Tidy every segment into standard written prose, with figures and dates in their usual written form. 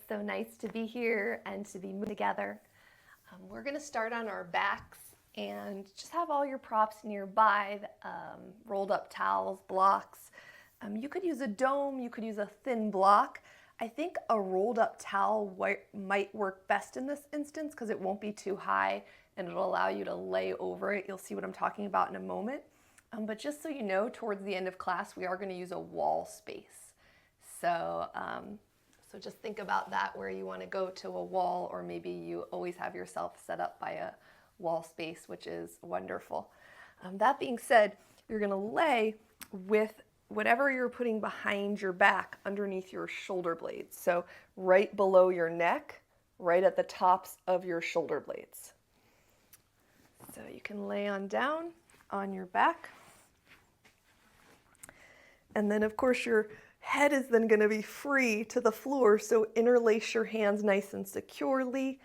So nice to be here and to be moving together. We're going to start on our backs and just have all your props nearby, rolled up towels, blocks. You could use a dome, you could use a thin block. I think a rolled up towel might work best in this instance because it won't be too high and it'll allow you to lay over it. You'll see what I'm talking about in a moment. But just so you know, towards the end of class, we are going to use a wall space. So just think about that, where you want to go to a wall, or maybe you always have yourself set up by a wall space, which is wonderful. That being said, you're going to lay with whatever you're putting behind your back underneath your shoulder blades. So right below your neck, right at the tops of your shoulder blades. So you can lay on down on your back. And then of course your head is then going to be free to the floor, so interlace your hands nice and securely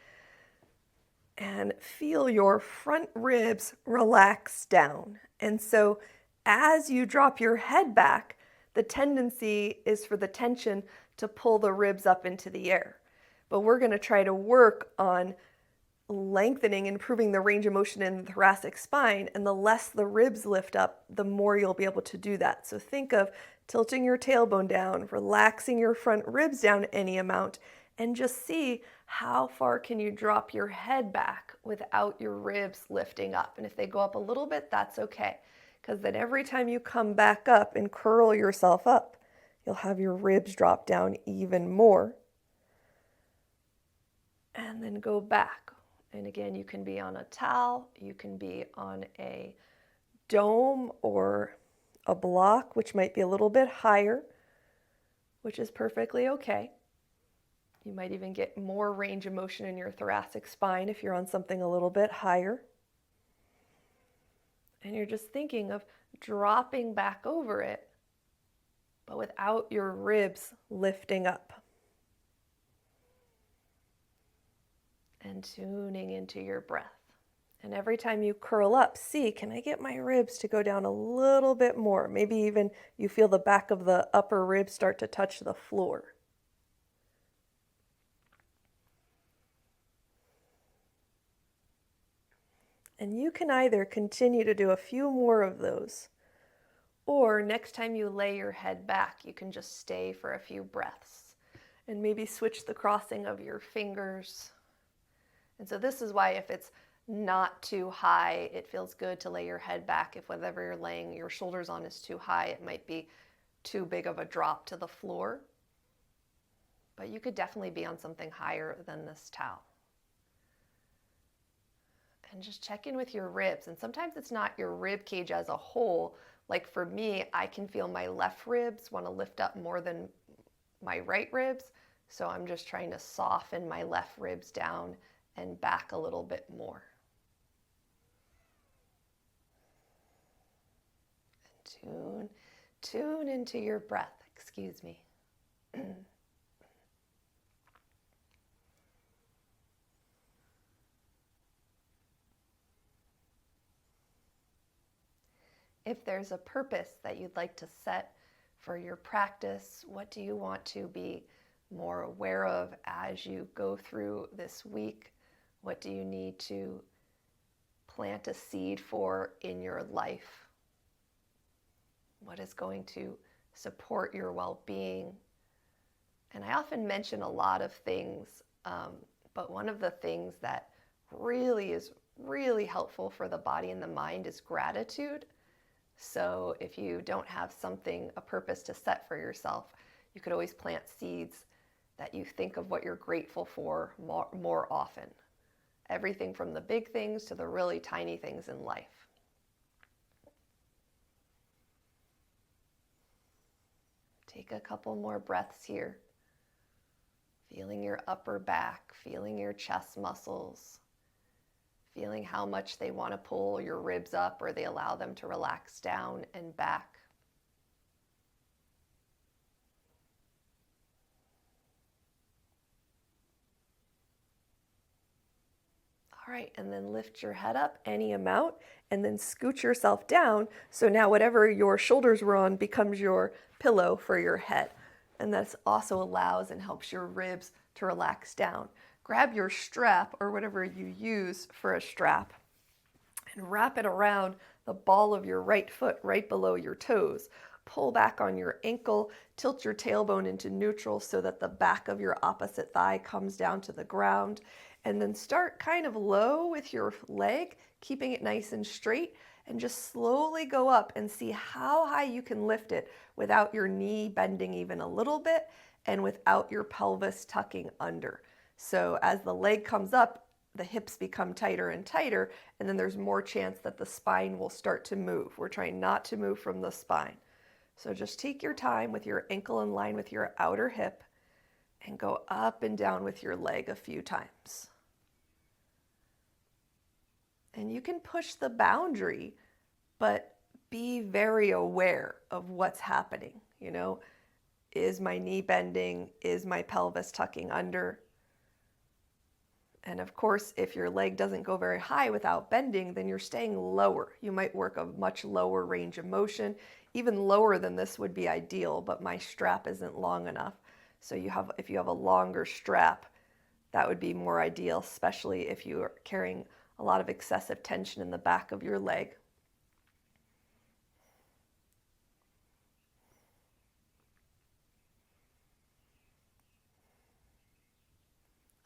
and feel your front ribs relax down. And so as you drop your head back, the tendency is for the tension to pull the ribs up into the air. But we're going to try to work on lengthening and improving the range of motion in the thoracic spine, and the less the ribs lift up, the more you'll be able to do that. So think of tilting your tailbone down, relaxing your front ribs down any amount, and just see how far can you drop your head back without your ribs lifting up. And if they go up a little bit, that's okay, because then every time you come back up and curl yourself up, you'll have your ribs drop down even more. And then go back. And again, you can be on a towel, you can be on a dome or a block, which might be a little bit higher, which is perfectly okay. You might even get more range of motion in your thoracic spine if you're on something a little bit higher. And you're just thinking of dropping back over it, but without your ribs lifting up. And tuning into your breath. And every time you curl up, see, can I get my ribs to go down a little bit more? Maybe even you feel the back of the upper ribs start to touch the floor. And you can either continue to do a few more of those, or next time you lay your head back, you can just stay for a few breaths and maybe switch the crossing of your fingers. And so this is why if it's not too high, it feels good to lay your head back. If whatever you're laying your shoulders on is too high, it might be too big of a drop to the floor. But you could definitely be on something higher than this towel. And just check in with your ribs. And sometimes it's not your rib cage as a whole. Like for me, I can feel my left ribs want to lift up more than my right ribs. So I'm just trying to soften my left ribs down and back a little bit more. And tune into your breath, excuse me. If there's a purpose that you'd like to set for your practice, what do you want to be more aware of as you go through this week? What do you need to plant a seed for in your life? What is going to support your well-being? And I often mention a lot of things, but one of the things that really is really helpful for the body and the mind is gratitude. So if you don't have a purpose to set for yourself, you could always plant seeds that you think of what you're grateful for more often. Everything from the big things to the really tiny things in life. Take a couple more breaths here. Feeling your upper back, feeling your chest muscles, feeling how much they want to pull your ribs up or they allow them to relax down and back. All right, and then lift your head up any amount and then scoot yourself down. So now whatever your shoulders were on becomes your pillow for your head. And that also allows and helps your ribs to relax down. Grab your strap or whatever you use for a strap and wrap it around the ball of your right foot right below your toes. Pull back on your ankle, tilt your tailbone into neutral so that the back of your opposite thigh comes down to the ground, and then start kind of low with your leg, keeping it nice and straight, and just slowly go up and see how high you can lift it without your knee bending even a little bit and without your pelvis tucking under. So as the leg comes up, the hips become tighter and tighter, and then there's more chance that the spine will start to move. We're trying not to move from the spine. So just take your time with your ankle in line with your outer hip and go up and down with your leg a few times. And you can push the boundary, but be very aware of what's happening. You know, is my knee bending? Is my pelvis tucking under? And of course, if your leg doesn't go very high without bending, then you're staying lower. You might work a much lower range of motion. Even lower than this would be ideal, but my strap isn't long enough. So if you have a longer strap, that would be more ideal, especially if you are carrying a lot of excessive tension in the back of your leg.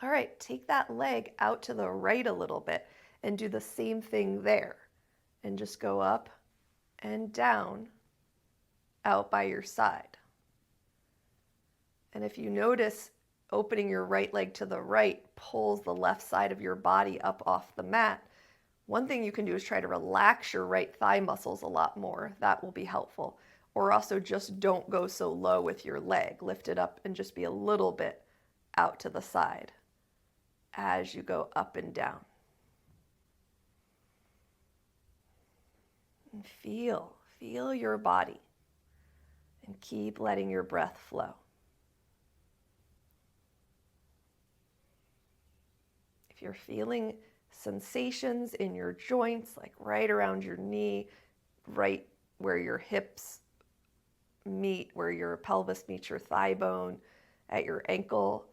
All right, take that leg out to the right a little bit and do the same thing there. And just go up and down out by your side. And if you notice, opening your right leg to the right pulls the left side of your body up off the mat. One thing you can do is try to relax your right thigh muscles a lot more. That will be helpful. Or also just don't go so low with your leg. Lift it up and just be a little bit out to the side as you go up and down. And feel your body and keep letting your breath flow. If you're feeling sensations in your joints, like right around your knee, right where your hips meet, where your pelvis meets your thigh bone, at your ankle,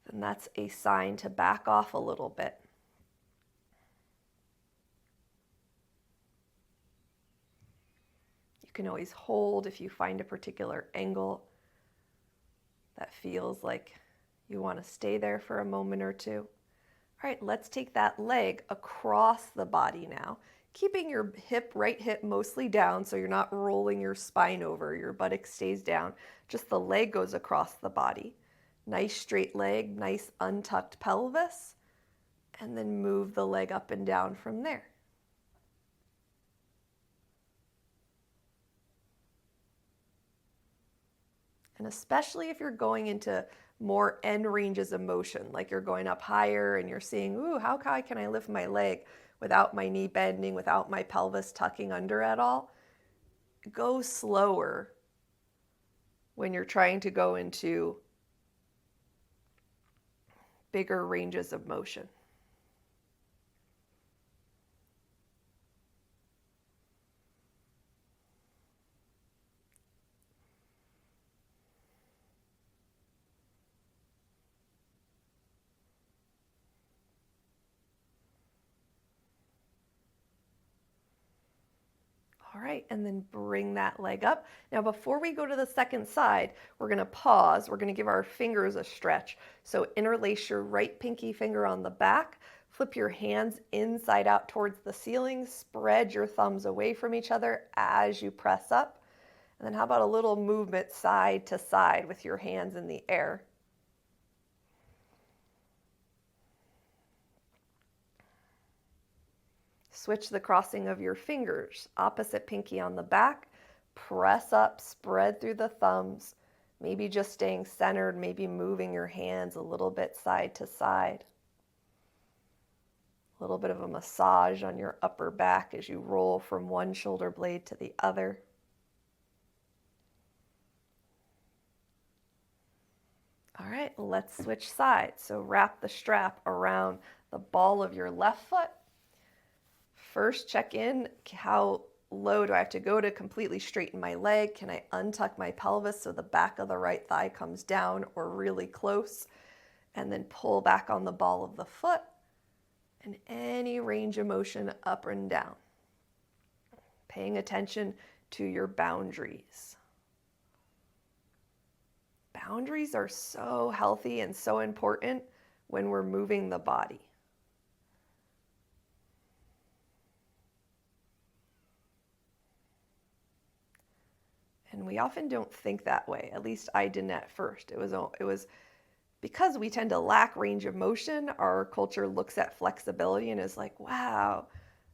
then that's a sign to back off a little bit. You can always hold if you find a particular angle that feels like you want to stay there for a moment or two. All right, let's take that leg across the body now, keeping your right hip mostly down so you're not rolling your spine over, your buttock stays down, just the leg goes across the body. Nice straight leg, nice untucked pelvis, and then move the leg up and down from there. And especially if you're going into more end ranges of motion, like you're going up higher and you're seeing, ooh, how high can I lift my leg without my knee bending, without my pelvis tucking under at all? Go slower when you're trying to go into bigger ranges of motion. All right, and then bring that leg up. Now, before we go to the second side, we're gonna pause. We're gonna give our fingers a stretch. So interlace your right pinky finger on the back, flip your hands inside out towards the ceiling, spread your thumbs away from each other as you press up. And then how about a little movement side to side with your hands in the air? Switch the crossing of your fingers, opposite pinky on the back, press up, spread through the thumbs, maybe just staying centered, maybe moving your hands a little bit side to side. A little bit of a massage on your upper back as you roll from one shoulder blade to the other. All right, let's switch sides. So wrap the strap around the ball of your left foot. First, check in, how low do I have to go to completely straighten my leg? Can I untuck my pelvis so the back of the right thigh comes down or really close? and then pull back on the ball of the foot, and any range of motion up and down. Paying attention to your boundaries. Boundaries are so healthy and so important when we're moving the body. And we often don't think that way. At least I didn't at first. It was because we tend to lack range of motion. Our culture looks at flexibility and is like, wow,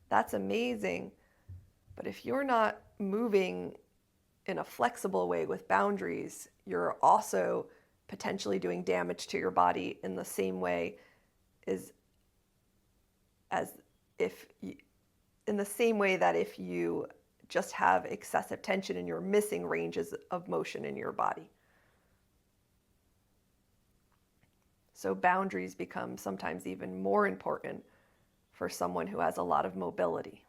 that's amazing. But if you're not moving in a flexible way with boundaries, you're also potentially doing damage to your body in the same way as if you, in the same way that if you just have excessive tension and you're missing ranges of motion in your body. So boundaries become sometimes even more important for someone who has a lot of mobility.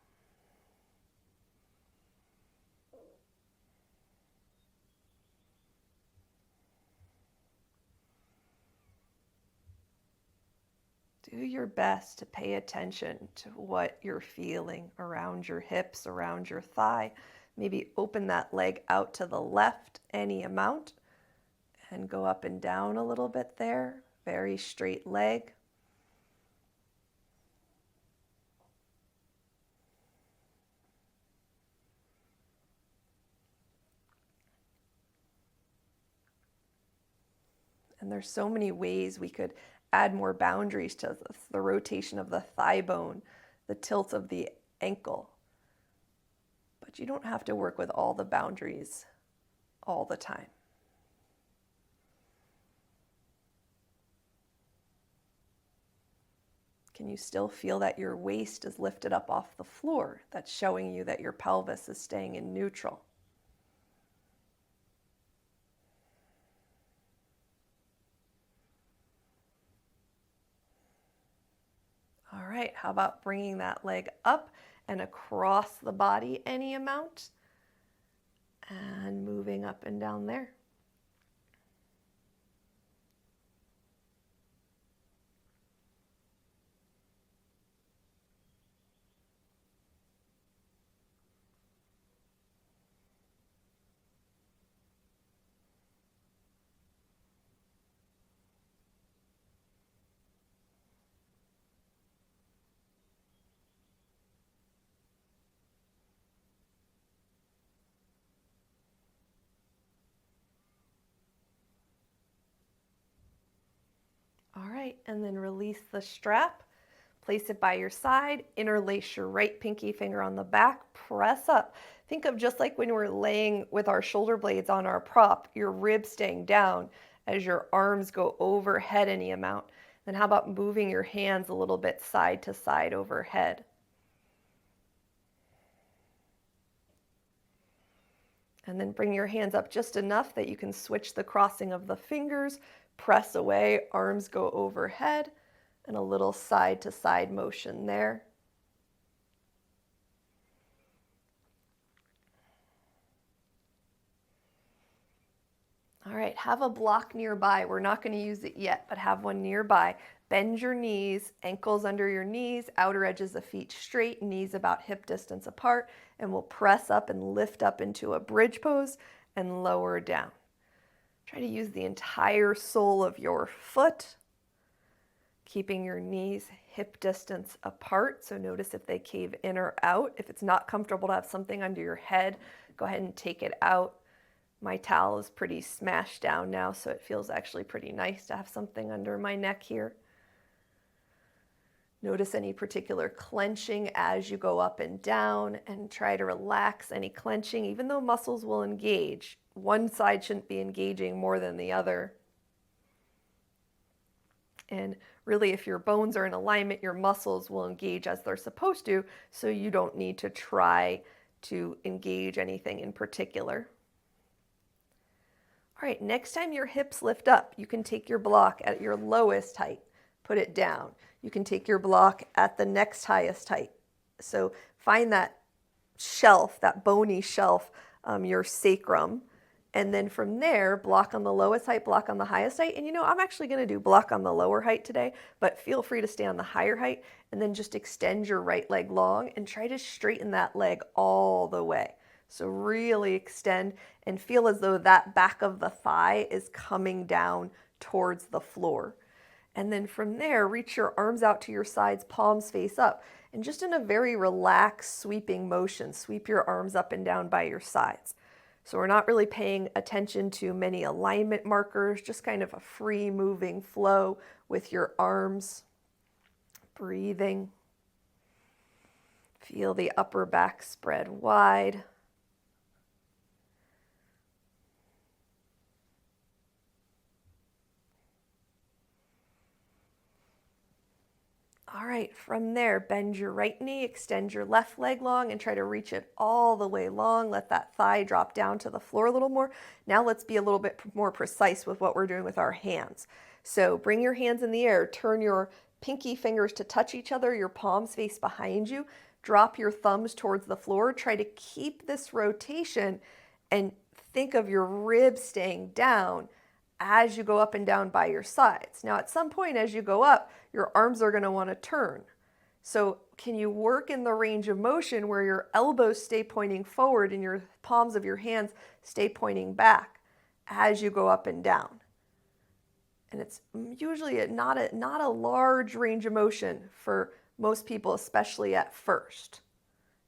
Do your best to pay attention to what you're feeling around your hips, around your thigh. Maybe open that leg out to the left any amount and go up and down a little bit there. Very straight leg. And there's so many ways we could add more boundaries to the rotation of the thigh bone, the tilt of the ankle. But you don't have to work with all the boundaries all the time. Can you still feel that your waist is lifted up off the floor? That's showing you that your pelvis is staying in neutral. All right, how about bringing that leg up and across the body any amount and moving up and down there. All right, and then release the strap. Place it by your side, interlace your right pinky finger on the back, press up. Think of just like when we're laying with our shoulder blades on our prop, your ribs staying down as your arms go overhead any amount. Then how about moving your hands a little bit side to side overhead? And then bring your hands up just enough that you can switch the crossing of the fingers, press away, arms go overhead, and a little side to side motion there. All right, have a block nearby. We're not going to use it yet, but have one nearby. Bend your knees, ankles under your knees, outer edges of feet straight, knees about hip distance apart, and we'll press up and lift up into a bridge pose and lower down. Try to use the entire sole of your foot, keeping your knees hip distance apart. So notice if they cave in or out. If it's not comfortable to have something under your head, go ahead and take it out. My towel is pretty smashed down now, so it feels actually pretty nice to have something under my neck here. Notice any particular clenching as you go up and down, and try to relax any clenching. Even though muscles will engage, one side shouldn't be engaging more than the other. And really, if your bones are in alignment, your muscles will engage as they're supposed to, so you don't need to try to engage anything in particular. All right, next time your hips lift up, you can take your block at your lowest height, put it down. You can take your block at the next highest height. So find that shelf, that bony shelf, your sacrum, And then from there, block on the lowest height, block on the highest height. And I'm actually going to do block on the lower height today, but feel free to stay on the higher height, and then just extend your right leg long and try to straighten that leg all the way. So really extend and feel as though that back of the thigh is coming down towards the floor. And then from there, reach your arms out to your sides, palms face up. And just in a very relaxed, sweeping motion, sweep your arms up and down by your sides. So we're not really paying attention to many alignment markers, just kind of a free moving flow with your arms. Breathing. Feel the upper back spread wide. All right, from there, bend your right knee, extend your left leg long, and try to reach it all the way long. Let that thigh drop down to the floor a little more. Now let's be a little bit more precise with what we're doing with our hands. So bring your hands in the air, turn your pinky fingers to touch each other, your palms face behind you, drop your thumbs towards the floor. Try to keep this rotation and think of your ribs staying down as you go up and down by your sides. Now, at some point as you go up, your arms are going to want to turn. So can you work in the range of motion where your elbows stay pointing forward and your palms of your hands stay pointing back as you go up and down? And it's usually not a large range of motion for most people, especially at first.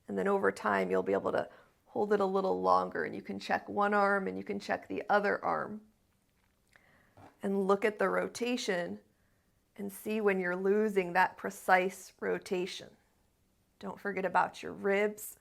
And then over time, you'll be able to hold it a little longer, and you can check one arm and you can check the other arm. And look at the rotation and see when you're losing that precise rotation. Don't forget about your ribs.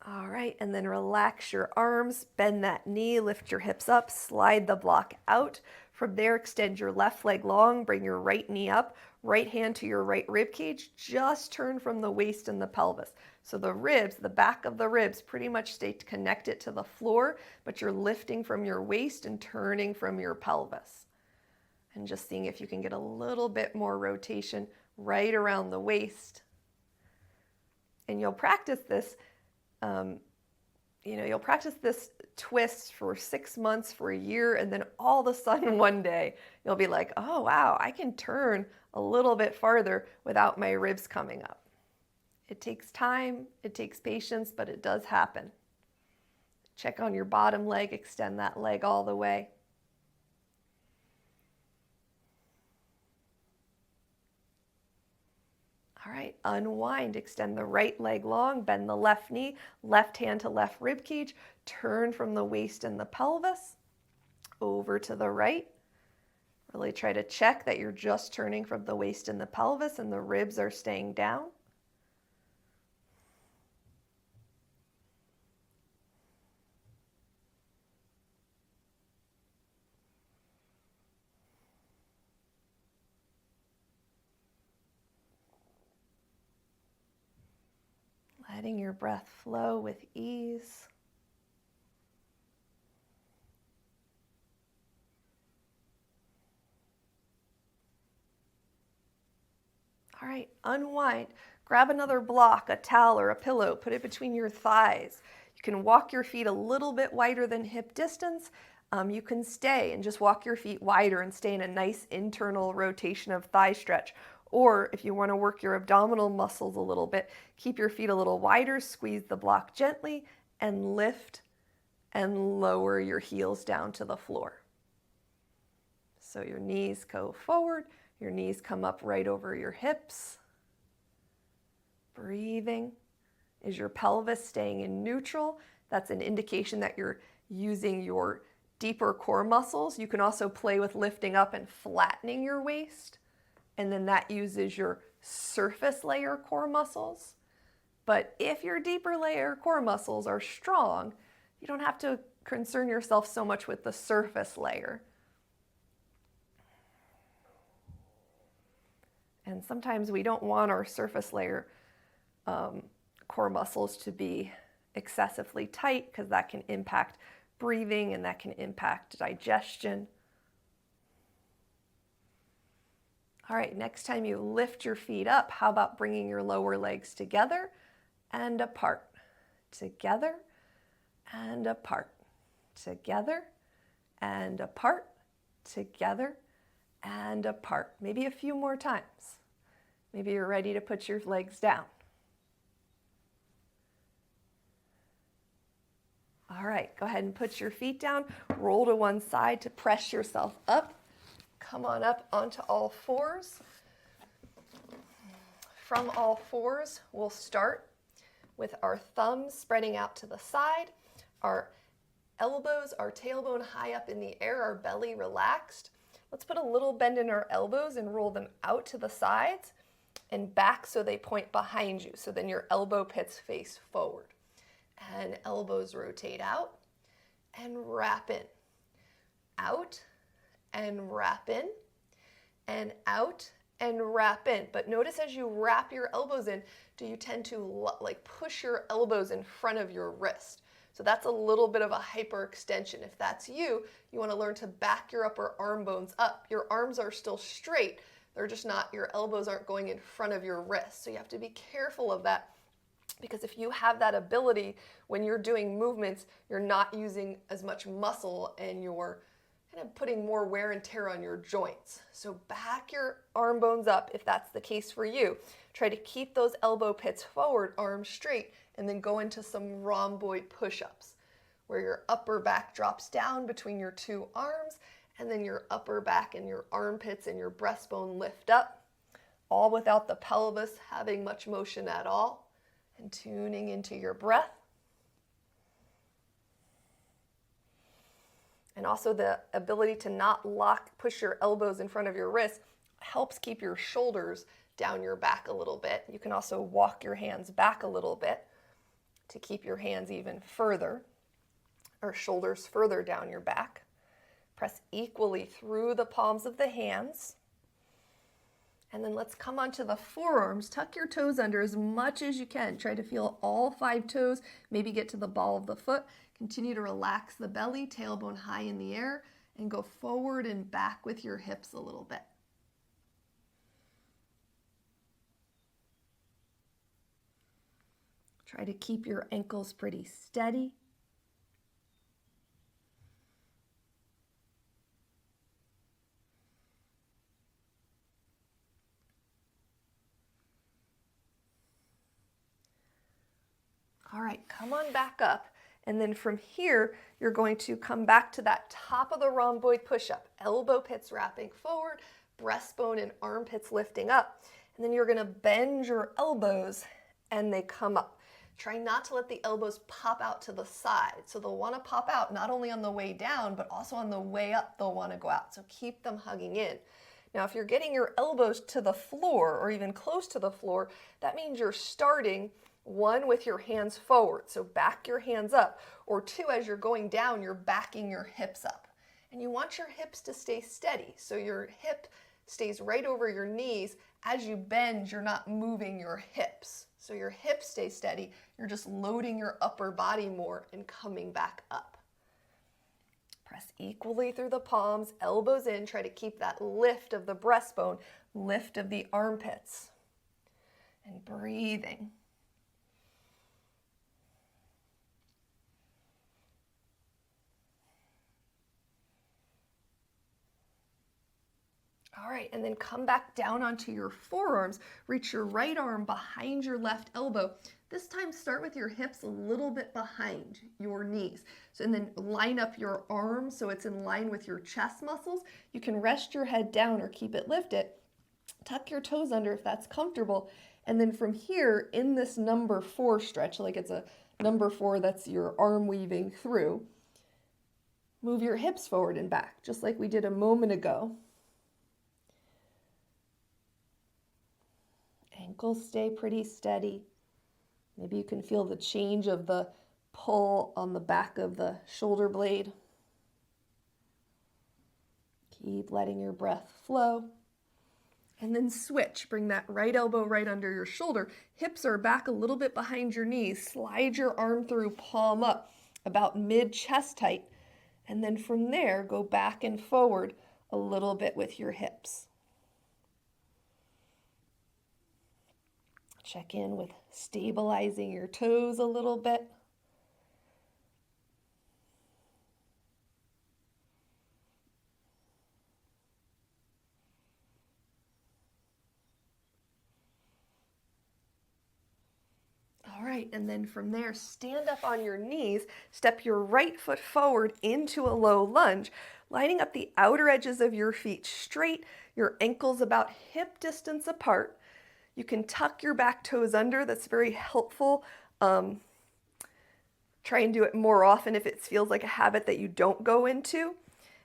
All right, and then relax your arms, bend that knee, lift your hips up, slide the block out. From there, extend your left leg long, bring your right knee up, right hand to your right rib cage, just turn from the waist and the pelvis. So the ribs, the back of the ribs pretty much stay connected to the floor, but you're lifting from your waist and turning from your pelvis. And just seeing if you can get a little bit more rotation right around the waist. And you'll practice this you'll practice this twist for 6 months, for a year, and then all of a sudden one day you'll be like, oh wow, I can turn a little bit farther without my ribs coming up. It takes time, it takes patience, but it does happen. Check on your bottom leg, extend that leg all the way. All right, unwind, extend the right leg long, bend the left knee, left hand to left rib cage, turn from the waist and the pelvis, over to the right. Really try to check that you're just turning from the waist and the pelvis and the ribs are staying down. Letting your breath flow with ease. All right, unwind. Grab another block, a towel or a pillow, put it between your thighs. You can walk your feet a little bit wider than hip distance. You can stay and just walk your feet wider and stay in a nice internal rotation of thigh stretch. Or if you want to work your abdominal muscles a little bit, keep your feet a little wider, squeeze the block gently, and lift and lower your heels down to the floor. So your knees go forward, your knees come up right over your hips. Breathing. Is your pelvis staying in neutral? That's an indication that you're using your deeper core muscles. You can also play with lifting up and flattening your waist. And then that uses your surface layer core muscles. But if your deeper layer core muscles are strong, you don't have to concern yourself so much with the surface layer. And sometimes we don't want our surface layer core muscles to be excessively tight because that can impact breathing and that can impact digestion. All right, next time you lift your feet up, how about bringing your lower legs together and apart? Together and apart. Together and apart. Together and apart. Maybe a few more times. Maybe you're ready to put your legs down. All right, go ahead and put your feet down. Roll to one side to press yourself up. Come on up onto all fours. From all fours, we'll start with our thumbs spreading out to the side, our elbows, our tailbone high up in the air, our belly relaxed. Let's put a little bend in our elbows and roll them out to the sides and back so they point behind you. So then your elbow pits face forward. And elbows rotate out and wrap in. Out and wrap in, and out and wrap in. But notice as you wrap your elbows in, do you tend to like push your elbows in front of your wrist? So that's a little bit of a hyperextension. If that's you, you want to learn to back your upper arm bones up. Your arms are still straight. They're just not, your elbows aren't going in front of your wrist. So you have to be careful of that, because if you have that ability, when you're doing movements, you're not using as much muscle and you're kind of putting more wear and tear on your joints. So back your arm bones up if that's the case for you. Try to keep those elbow pits forward, arms straight, and then go into some rhomboid push-ups where your upper back drops down between your two arms, and then your upper back and your armpits and your breastbone lift up, all without the pelvis having much motion at all, and tuning into your breath. And also the ability to not push your elbows in front of your wrists helps keep your shoulders down your back a little bit. You can also walk your hands back a little bit to keep your hands even further, or shoulders further down your back. Press equally through the palms of the hands. And then let's come onto the forearms. Tuck your toes under as much as you can. Try to feel all 5 toes, maybe get to the ball of the foot. Continue to relax the belly, tailbone high in the air, and go forward and back with your hips a little bit. Try to keep your ankles pretty steady. All right, come on back up. And then from here, you're going to come back to that top of the rhomboid push-up. Elbow pits wrapping forward, breastbone and armpits lifting up. And then you're going to bend your elbows and they come up. Try not to let the elbows pop out to the side. So they'll want to pop out not only on the way down, but also on the way up they'll want to go out. So keep them hugging in. Now, if you're getting your elbows to the floor or even close to the floor, that means you're starting 1 with your hands forward, so back your hands up, or 2, as you're going down, you're backing your hips up. And you want your hips to stay steady, so your hip stays right over your knees. As you bend, you're not moving your hips. So your hips stay steady, you're just loading your upper body more and coming back up. Press equally through the palms, elbows in, try to keep that lift of the breastbone, lift of the armpits, and breathing. All right, and then come back down onto your forearms. Reach your right arm behind your left elbow. This time start with your hips a little bit behind your knees. So, and then line up your arms so it's in line with your chest muscles. You can rest your head down or keep it lifted. Tuck your toes under if that's comfortable. And then from here, in this number 4 stretch, like it's a number 4 that's your arm weaving through, move your hips forward and back, just like we did a moment ago. Ankles stay pretty steady. Maybe you can feel the change of the pull on the back of the shoulder blade. Keep letting your breath flow. And then switch. Bring that right elbow right under your shoulder. Hips are back a little bit behind your knees. Slide your arm through, palm up, about mid-chest height. And then from there, go back and forward a little bit with your hips. Check in with stabilizing your toes a little bit. All right, and then from there, stand up on your knees, step your right foot forward into a low lunge, lining up the outer edges of your feet straight, your ankles about hip distance apart. You can tuck your back toes under, that's very helpful. Try and do it more often if it feels like a habit that you don't go into.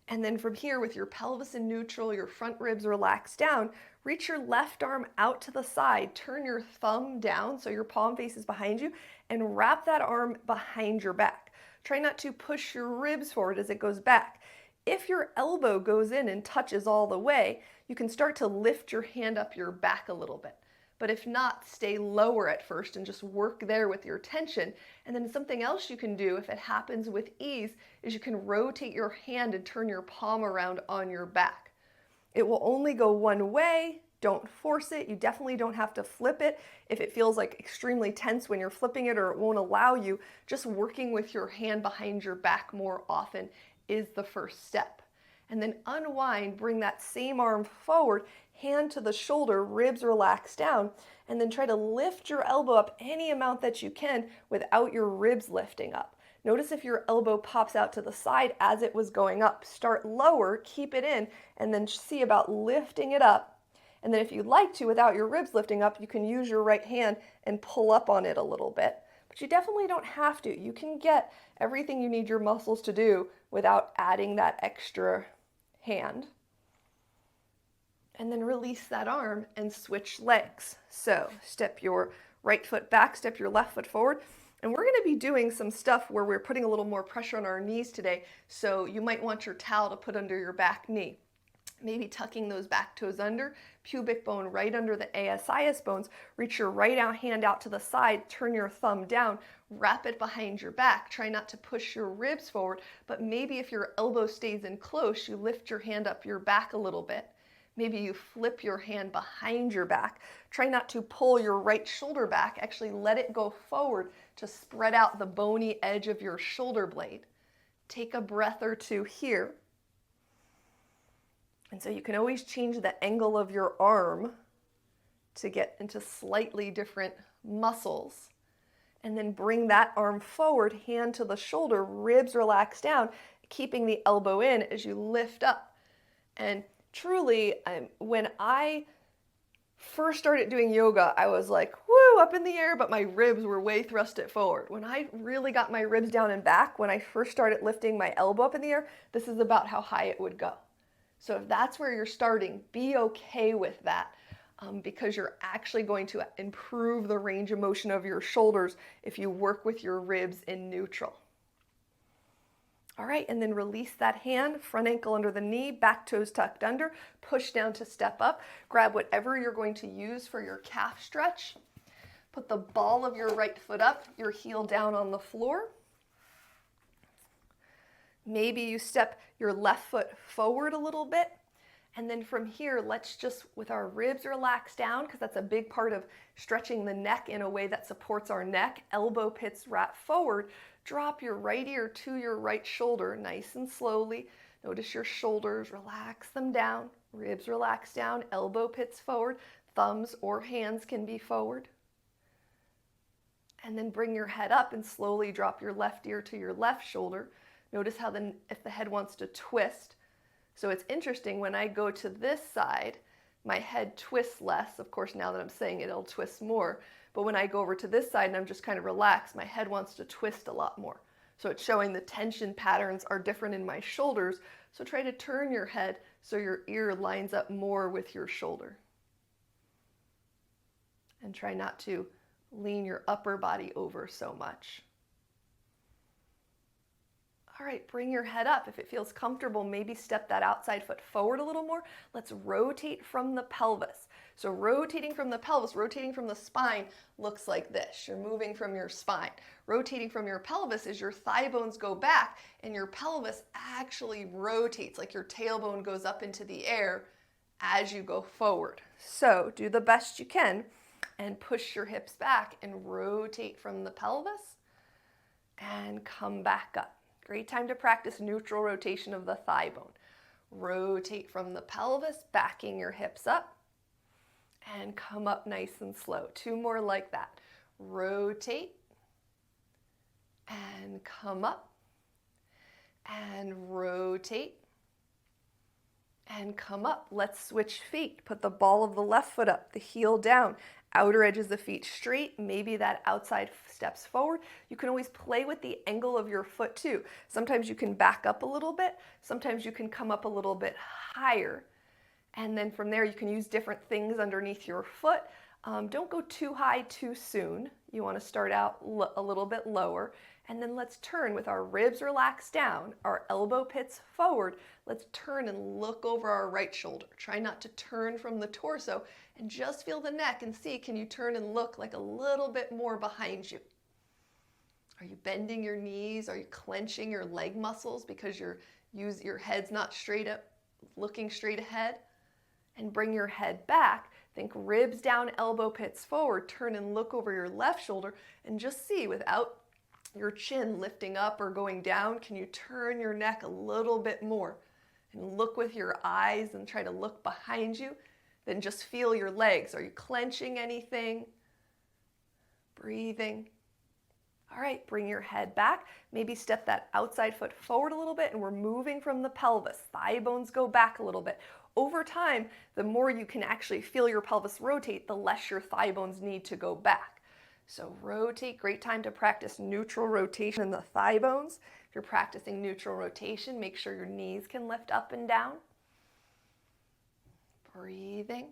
And then from here, with your pelvis in neutral, your front ribs relaxed down, reach your left arm out to the side, turn your thumb down so your palm faces behind you, and wrap that arm behind your back. Try not to push your ribs forward as it goes back. If your elbow goes in and touches all the way, you can start to lift your hand up your back a little bit. But if not, stay lower at first and just work there with your tension. And then something else you can do if it happens with ease is you can rotate your hand and turn your palm around on your back. It will only go one way. Don't force it. You definitely don't have to flip it. If it feels like extremely tense when you're flipping it or it won't allow you, just working with your hand behind your back more often is the first step. And then unwind, bring that same arm forward, hand to the shoulder, ribs relax down, and then try to lift your elbow up any amount that you can without your ribs lifting up. Notice if your elbow pops out to the side as it was going up. Start lower, keep it in, and then see about lifting it up. And then if you'd like to, without your ribs lifting up, you can use your right hand and pull up on it a little bit. But you definitely don't have to. You can get everything you need your muscles to do without adding that extra hand. And then release that arm and switch legs. So step your right foot back, step your left foot forward. And we're going to be doing some stuff where we're putting a little more pressure on our knees today. So you might want your towel to put under your back knee. Maybe tucking those back toes under, pubic bone right under the ASIS bones. Reach your right hand out to the side, turn your thumb down, wrap it behind your back. Try not to push your ribs forward, but maybe if your elbow stays in close, you lift your hand up your back a little bit. Maybe you flip your hand behind your back. Try not to pull your right shoulder back. Actually, let it go forward to spread out the bony edge of your shoulder blade. Take a breath or two here. And so you can always change the angle of your arm to get into slightly different muscles. And then bring that arm forward, hand to the shoulder, ribs relax down, keeping the elbow in as you lift up. And truly, when I first started doing yoga, I was like, woo, up in the air, but my ribs were way thrusted forward. When I really got my ribs down and back, when I first started lifting my elbow up in the air, this is about how high it would go. So if that's where you're starting, be okay with that because you're actually going to improve the range of motion of your shoulders if you work with your ribs in neutral. All right, and then release that hand, front ankle under the knee, back toes tucked under, push down to step up. Grab whatever you're going to use for your calf stretch. Put the ball of your right foot up, your heel down on the floor. Maybe you step your left foot forward a little bit. And then from here, let's just, with our ribs relaxed down, because that's a big part of stretching the neck in a way that supports our neck, elbow pits wrap forward, drop your right ear to your right shoulder nice and slowly. Notice your shoulders, relax them down, ribs relax down, elbow pits forward, thumbs or hands can be forward. And then bring your head up and slowly drop your left ear to your left shoulder. Notice how if the head wants to twist. So it's interesting, when I go to this side, my head twists less. Of course, now that I'm saying it, it'll twist more. But when I go over to this side and I'm just kind of relaxed, my head wants to twist a lot more. So it's showing the tension patterns are different in my shoulders. So try to turn your head so your ear lines up more with your shoulder. And try not to lean your upper body over so much. All right, bring your head up. If it feels comfortable, maybe step that outside foot forward a little more. Let's rotate from the pelvis. So rotating from the pelvis, rotating from the spine looks like this. You're moving from your spine. Rotating from your pelvis is your thigh bones go back and your pelvis actually rotates, like your tailbone goes up into the air as you go forward. So do the best you can. and push your hips back and rotate from the pelvis and come back up. Great time to practice neutral rotation of the thigh bone. Rotate from the pelvis, backing your hips up and come up nice and slow. 2 more like that. Rotate and come up and rotate and come up. Let's switch feet. Put the ball of the left foot up, the heel down, outer edges of the feet straight. Maybe that outside steps forward. You can always play with the angle of your foot too. Sometimes you can back up a little bit. Sometimes you can come up a little bit higher. And then from there you can use different things underneath your foot. Don't go too high too soon. You want to start out a little bit lower. And then let's turn with our ribs relaxed down, our elbow pits forward. Let's turn and look over our right shoulder. Try not to turn from the torso and just feel the neck and see, can you turn and look like a little bit more behind you? Are you bending your knees? Are you clenching your leg muscles because your head's not straight up, looking straight ahead? And bring your head back. Think ribs down, elbow pits forward. Turn and look over your left shoulder and just see, without your chin lifting up or going down, can you turn your neck a little bit more and look with your eyes and try to look behind you? Then just feel your legs. Are you clenching anything? Breathing. All right, bring your head back. Maybe step that outside foot forward a little bit, and we're moving from the pelvis. Thigh bones go back a little bit. Over time, the more you can actually feel your pelvis rotate, the less your thigh bones need to go back. So rotate, great time to practice neutral rotation in the thigh bones. If you're practicing neutral rotation, make sure your knees can lift up and down. Breathing.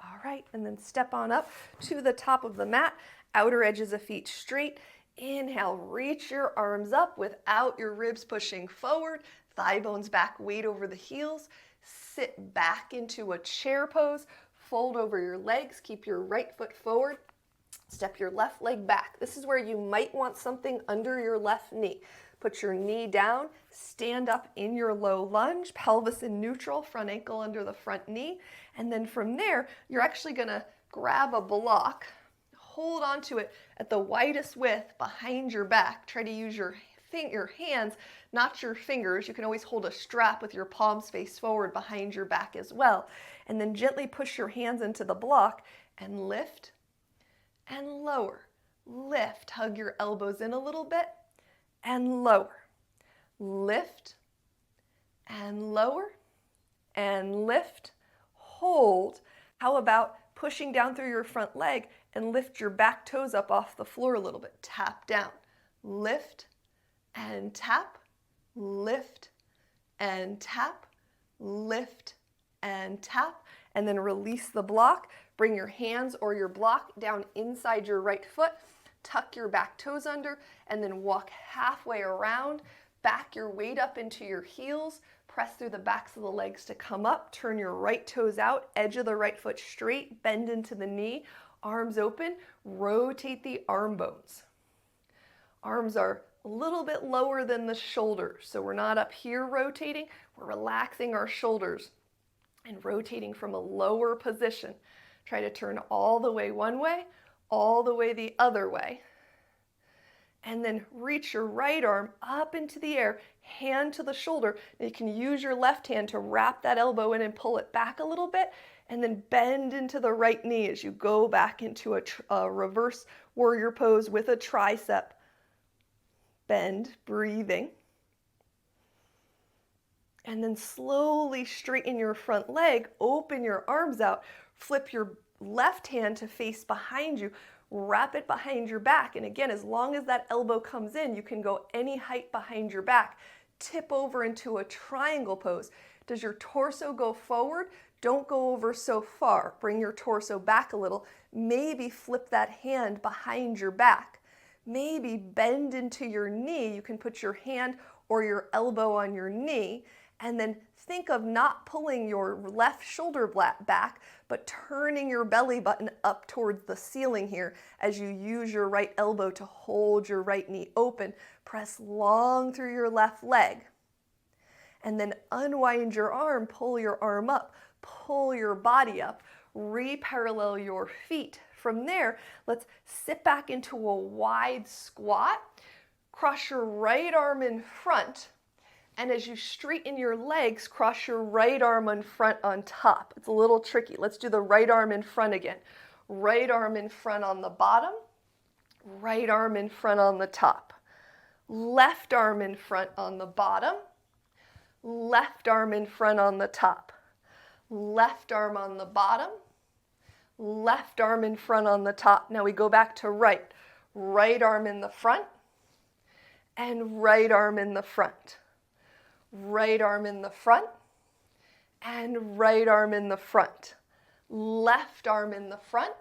All right, and then step on up to the top of the mat, outer edges of feet straight. Inhale, reach your arms up without your ribs pushing forward, thigh bones back, weight over the heels. Sit back into a chair pose, fold over your legs, keep your right foot forward, step your left leg back. This is where you might want something under your left knee. Put your knee down, stand up in your low lunge, pelvis in neutral, front ankle under the front knee. And then from there, you're actually gonna grab a block, hold onto it at the widest width behind your back. Try to use your hands, not your fingers. You can always hold a strap with your palms face forward behind your back as well. And then gently push your hands into the block and lift and lower. Lift, hug your elbows in a little bit and lower. Lift and lower and lift. Hold. How about pushing down through your front leg and lift your back toes up off the floor a little bit. Tap down. Lift and tap. Lift and tap. Lift and tap. And then release the block. Bring your hands or your block down inside your right foot. Tuck your back toes under and then walk halfway around. Back your weight up into your heels. Press through the backs of the legs to come up. Turn your right toes out, edge of the right foot straight, bend into the knee, arms open, rotate the arm bones. Arms are a little bit lower than the shoulders, so we're not up here rotating, we're relaxing our shoulders and rotating from a lower position. Try to turn all the way one way, all the way the other way. And then reach your right arm up into the air, hand to the shoulder. And you can use your left hand to wrap that elbow in and pull it back a little bit, and then bend into the right knee as you go back into a reverse warrior pose with a tricep. Bend, breathing. And then slowly straighten your front leg, open your arms out, flip your left hand to face behind you, wrap it behind your back. And again, as long as that elbow comes in, you can go any height behind your back. Tip over into a triangle pose. Does your torso go forward? Don't go over so far. Bring your torso back a little. Maybe flip that hand behind your back. Maybe bend into your knee. You can put your hand or your elbow on your knee And then think of not pulling your left shoulder back, but turning your belly button up towards the ceiling here as you use your right elbow to hold your right knee open. Press long through your left leg. And then unwind your arm, pull your arm up, pull your body up, re-parallel your feet. From there, let's sit back into a wide squat. Cross your right arm in front. And as you straighten your legs, cross your right arm in front on top. It's a little tricky. Let's do the right arm in front again. Right arm in front on the bottom. Right arm in front on the top. Left arm in front on the bottom. Left arm in front on the top. Left arm on the bottom. Left arm in front on the top. Now we go back to right. Right arm in the front. And right arm in the front. Right arm in the front, and right arm in the front. Left arm in the front,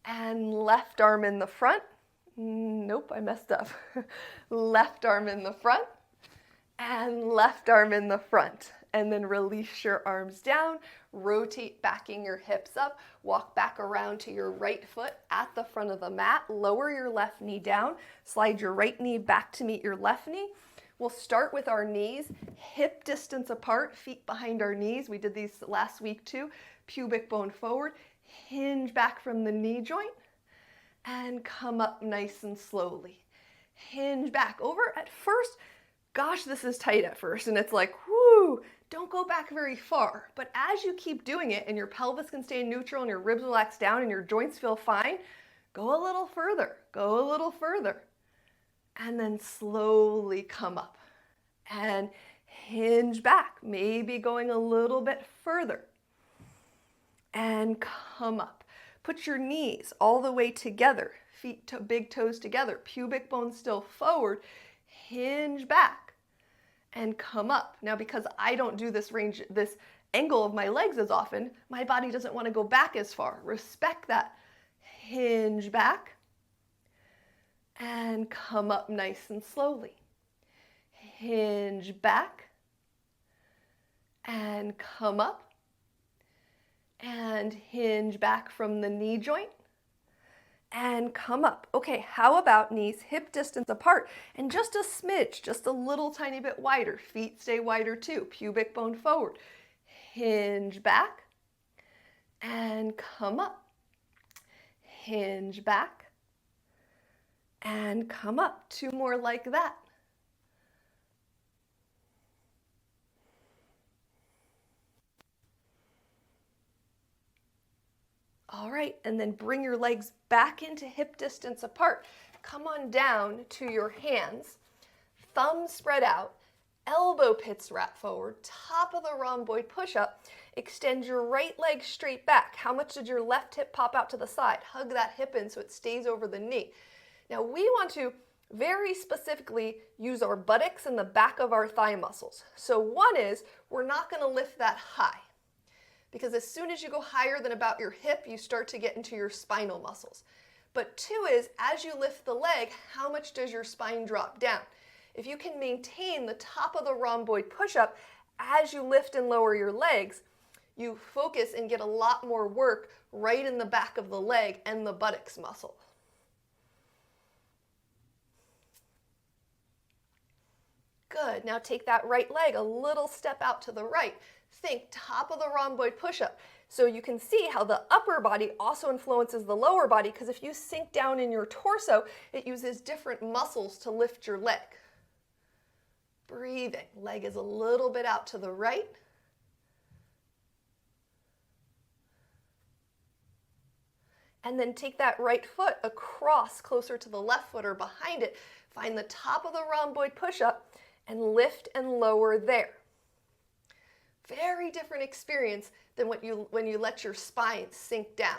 and left arm in the front. Nope, I messed up. Left arm in the front, and left arm in the front. And then release your arms down, rotate backing your hips up, walk back around to your right foot at the front of the mat, lower your left knee down, slide your right knee back to meet your left knee. We'll start with our knees, hip distance apart, feet behind our knees. We did these last week too. Pubic bone forward, hinge back from the knee joint, and come up nice and slowly. Hinge back over. At first, gosh, this is tight at first, and it's like, whoo, don't go back very far. But as you keep doing it, and your pelvis can stay neutral, and your ribs relax down, and your joints feel fine, go a little further, go a little further. And then slowly come up and hinge back, maybe going a little bit further, and come up. Put your knees all the way together, feet to big toes together, pubic bone still forward, hinge back and come up. Now, because I don't do this angle of my legs as often, my body doesn't want to go back as far. Respect that. Hinge back and come up nice and slowly. Hinge back and come up and hinge back from the knee joint and come up. Okay, how about knees hip distance apart and just a smidge, just a little tiny bit wider. Feet stay wider too, pubic bone forward. Hinge back and come up. Hinge back and come up. Two more like that. All right, and then bring your legs back into hip distance apart. Come on down to your hands, thumbs spread out, elbow pits wrap forward, top of the rhomboid push-up. Extend your right leg straight back. How much did your left hip pop out to the side? Hug that hip in so it stays over the knee. Now we want to very specifically use our buttocks and the back of our thigh muscles. So one is, we're not going to lift that high, because as soon as you go higher than about your hip, you start to get into your spinal muscles. But two is, as you lift the leg, how much does your spine drop down? If you can maintain the top of the rhomboid push-up as you lift and lower your legs, you focus and get a lot more work right in the back of the leg and the buttocks muscle. Good. Now take that right leg a little step out to the right. Think top of the rhomboid push-up. So you can see how the upper body also influences the lower body, because if you sink down in your torso, it uses different muscles to lift your leg. Breathing. Leg is a little bit out to the right. And then take that right foot across closer to the left foot or behind it. Find the top of the rhomboid push-up and lift and lower there. Very different experience than when you let your spine sink down.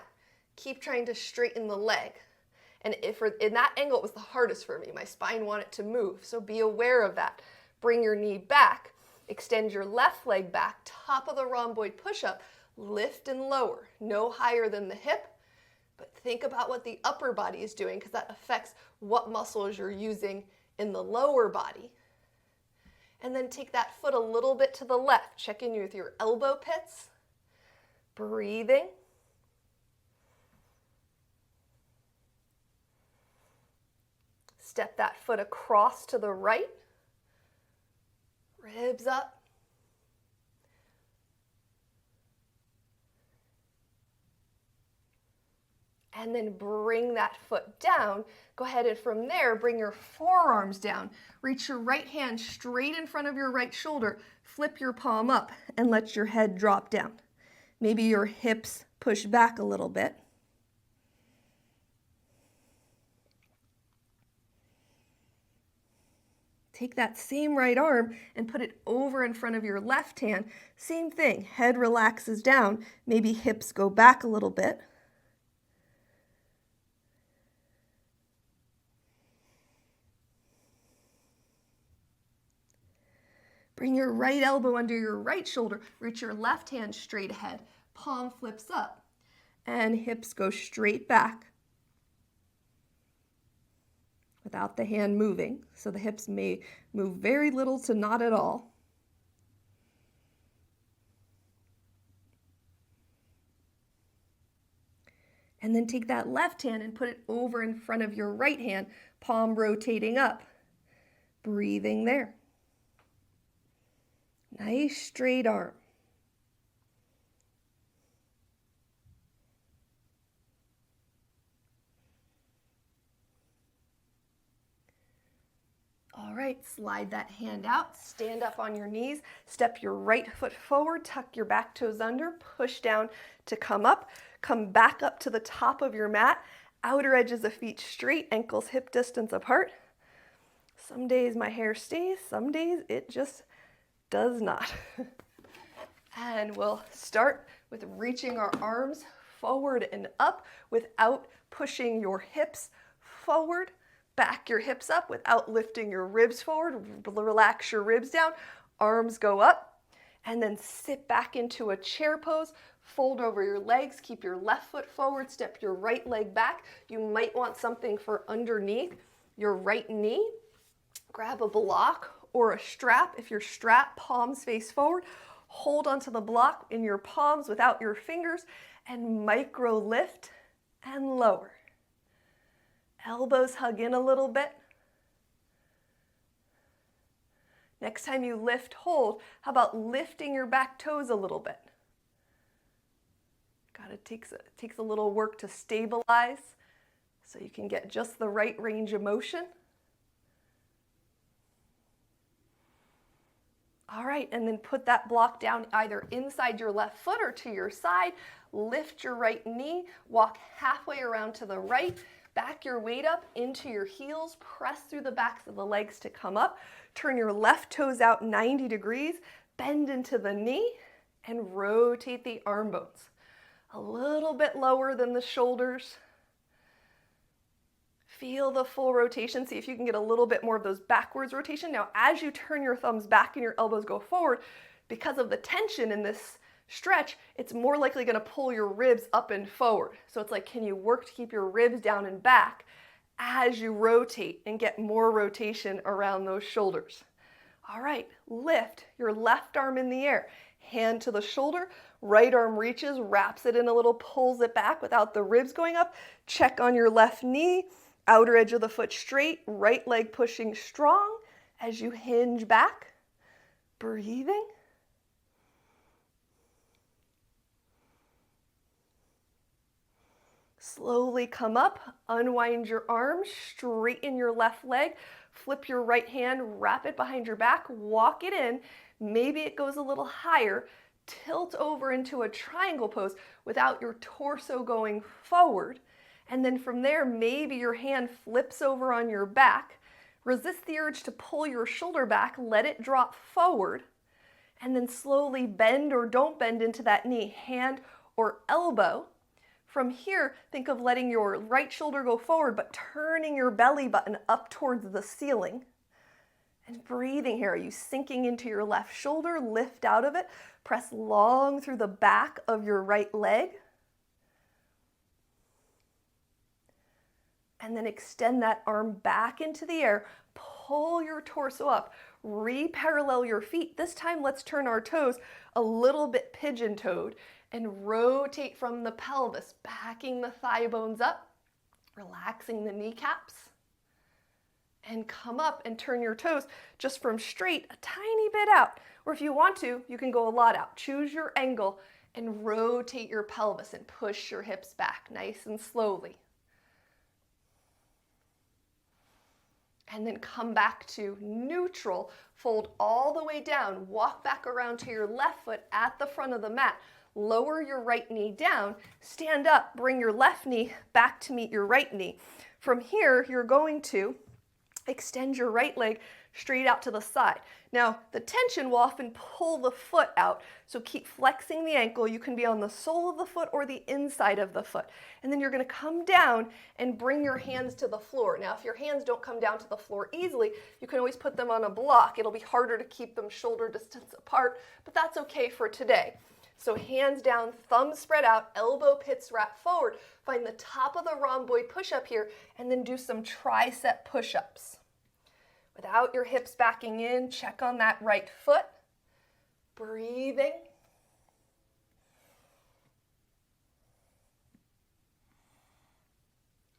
Keep trying to straighten the leg. And in that angle, it was the hardest for me. My spine wanted to move, so be aware of that. Bring your knee back, extend your left leg back, top of the rhomboid push-up, lift and lower. No higher than the hip, but think about what the upper body is doing, because that affects what muscles you're using in the lower body. And then take that foot a little bit to the left. Check in with your elbow pits. Breathing. Step that foot across to the right. Ribs up. And then bring that foot down. Go ahead and from there, bring your forearms down. Reach your right hand straight in front of your right shoulder. Flip your palm up and let your head drop down. Maybe your hips push back a little bit. Take that same right arm and put it over in front of your left hand. Same thing, head relaxes down. Maybe hips go back a little bit. Bring your right elbow under your right shoulder. Reach your left hand straight ahead. Palm flips up. And hips go straight back without the hand moving. So the hips may move very little to not at all. And then take that left hand and put it over in front of your right hand, palm rotating up. Breathing there. Nice straight arm. All right, slide that hand out, stand up on your knees, step your right foot forward, tuck your back toes under, push down to come up, come back up to the top of your mat, outer edges of feet straight, ankles hip distance apart. Some days my hair stays, some days it just does not. And we'll start with reaching our arms forward and up without pushing your hips forward. Back your hips up without lifting your ribs forward. Relax your ribs down. Arms go up. And then sit back into a chair pose. Fold over your legs. Keep your left foot forward. Step your right leg back. You might want something for underneath your right knee. Grab a block or a strap. If you're strapped, palms face forward. Hold onto the block in your palms without your fingers and micro lift and lower. Elbows hug in a little bit. Next time you lift, hold. How about lifting your back toes a little bit? It takes a little work to stabilize so you can get just the right range of motion. All right, and then put that block down either inside your left foot or to your side. Lift your right knee, walk halfway around to the right. Back your weight up into your heels, press through the backs of the legs to come up. Turn your left toes out 90 degrees, bend into the knee, and rotate the arm bones. A little bit lower than the shoulders. Feel the full rotation. See if you can get a little bit more of those backwards rotation. Now, as you turn your thumbs back and your elbows go forward, because of the tension in this stretch, it's more likely going to pull your ribs up and forward. So it's like, can you work to keep your ribs down and back as you rotate and get more rotation around those shoulders? All right, lift your left arm in the air, hand to the shoulder, right arm reaches, wraps it in a little, pulls it back without the ribs going up. Check on your left knee, outer edge of the foot straight, right leg pushing strong as you hinge back, breathing. Slowly come up, unwind your arms, straighten your left leg, flip your right hand, wrap it behind your back, walk it in. Maybe it goes a little higher. Tilt over into a triangle pose without your torso going forward. And then from there, maybe your hand flips over on your back. Resist the urge to pull your shoulder back, let it drop forward. And then slowly bend or don't bend into that knee, hand or elbow. From here, think of letting your right shoulder go forward, but turning your belly button up towards the ceiling. And breathing here. Are you sinking into your left shoulder? Lift out of it. Press long through the back of your right leg. And then extend that arm back into the air. Pull your torso up. Re-parallel your feet. This time, let's turn our toes a little bit pigeon-toed and rotate from the pelvis, backing the thigh bones up, relaxing the kneecaps. And come up and turn your toes just from straight a tiny bit out. Or if you want to, you can go a lot out. Choose your angle and rotate your pelvis and push your hips back nice and slowly. And then come back to neutral, fold all the way down, walk back around to your left foot at the front of the mat, lower your right knee down, stand up, bring your left knee back to meet your right knee. From here, you're going to extend your right leg straight out to the side. Now, the tension will often pull the foot out, so keep flexing the ankle. You can be on the sole of the foot or the inside of the foot. And then you're going to come down and bring your hands to the floor. Now, if your hands don't come down to the floor easily, you can always put them on a block. It'll be harder to keep them shoulder distance apart, but that's okay for today. So hands down, thumbs spread out, elbow pits wrap forward. Find the top of the rhomboid push-up here, and then do some tricep push-ups. Without your hips backing in, check on that right foot. Breathing.